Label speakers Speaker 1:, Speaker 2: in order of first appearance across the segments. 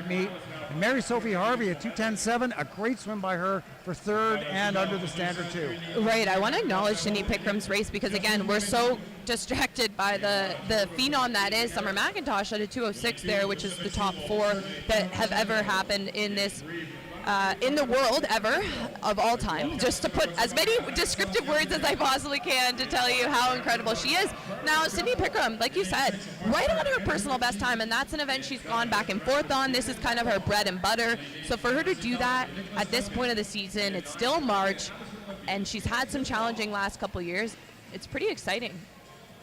Speaker 1: meet. And Mary Sophie Harvey at 2:10.7, a great swim by her for third and under the standard too.
Speaker 2: Right, I want to acknowledge Cindy Pickram's race because again, we're so distracted by the phenom that is Summer McIntosh at a 2:06 there, which is the top 4 that have ever happened in this in the world ever of all time, just to put as many descriptive words as I possibly can to tell you how incredible she is. Now, Cindy Pickram, like you said, right on her personal best time, and that's an event she's gone back and forth on. This is kind of her bread and butter. So for her to do that at this point of the season, it's still March, and she's had some challenging last couple years. It's pretty exciting.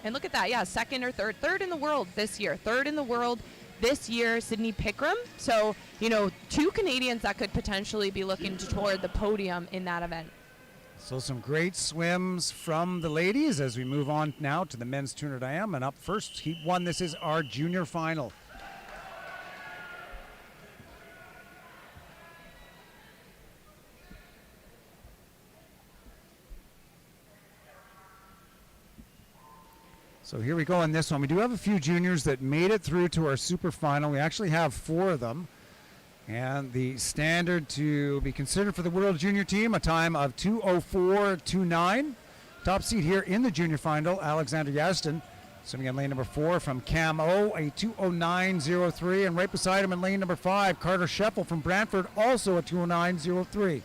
Speaker 2: And look at that, yeah, second or third in the world this year, third in the world this year, Sydney Pickram. So, you know, 2 Canadians that could potentially be looking toward the podium in that event.
Speaker 1: So some great swims from the ladies as we move on now to the men's 200 IM. And up first, Heat 1, this is our junior final. So here we go in this one. We do have a few juniors that made it through to our super final. We actually have 4 of them. And the standard to be considered for the World Junior team, a time of 2:04.29. Top seed here in the junior final, Alexander Yazden, swimming in lane number 4 from Cam O, a 2:09.03. And right beside him in lane number 5, Carter Scheffel from Brantford, also a 2:09.03.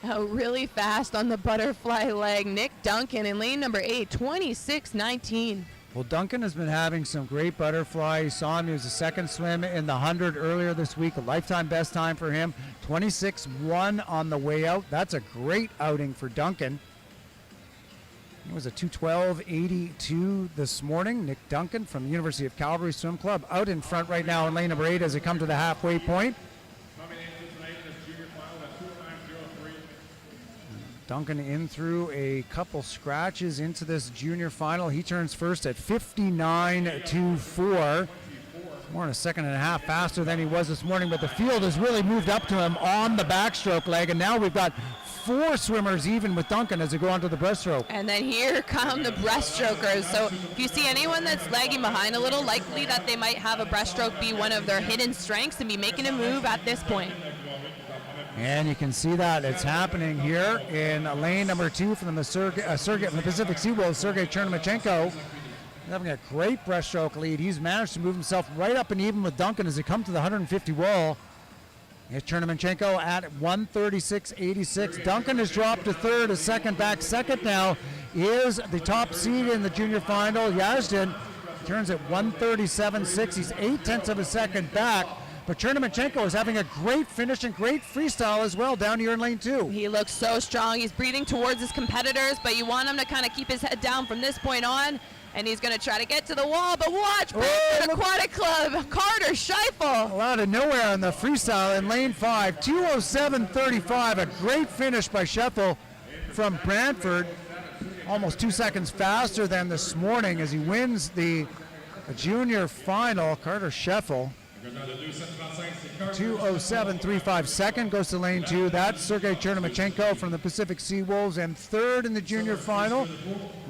Speaker 2: Oh, really fast on the butterfly leg. Nick Duncan in lane number 8, 26.19.
Speaker 1: Well, Duncan has been having some great butterfly. You saw him, he was the second swim in the 100 earlier this week, a lifetime best time for him. 26.1 on the way out. That's a great outing for Duncan. It was a 2:12.82 this morning. Nick Duncan from the University of Calgary Swim Club out in front right now in lane number 8 as they come to the halfway point. Duncan in through a couple scratches into this junior final. He turns first at 59.24. More than a second and a half faster than he was this morning, but the field has really moved up to him on the backstroke leg, and now we've got 4 swimmers even with Duncan as they go onto the breaststroke.
Speaker 2: And then here come the breaststrokers. So if you see anyone that's lagging behind a little, likely that they might have a breaststroke be one of their hidden strengths and be making a move at this point.
Speaker 1: And you can see that it's happening here in lane number 2 from the from the Pacific Sea Wolves, Sergei Chernymachenko. Having a great breaststroke lead. He's managed to move himself right up and even with Duncan as they come to the 150 wall. Here's Chernymachenko at 136.86. Duncan has dropped to third, a second back. Second now is the top seed in the junior final. Yazden turns at 137.6. He's 0.8 of a second back. But Chernymachenko is having a great finish and great freestyle as well down here in lane 2.
Speaker 2: He looks so strong. He's breathing towards his competitors, but you want him to kind of keep his head down from this point on. And he's going to try to get to the wall, but watch, Aquatic Club, Carter Scheffel.
Speaker 1: Out of nowhere on the freestyle in lane 5, 2:07.35, a great finish by Scheffel from Brantford. Almost 2 seconds faster than this morning as he wins the junior final. Carter Scheffel, 2:07.35. Second goes to lane 2. That's Sergei Chernymachenko from the Pacific Sea Wolves. And third in the junior final,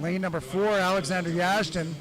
Speaker 1: lane number 4, Alexander Yazden.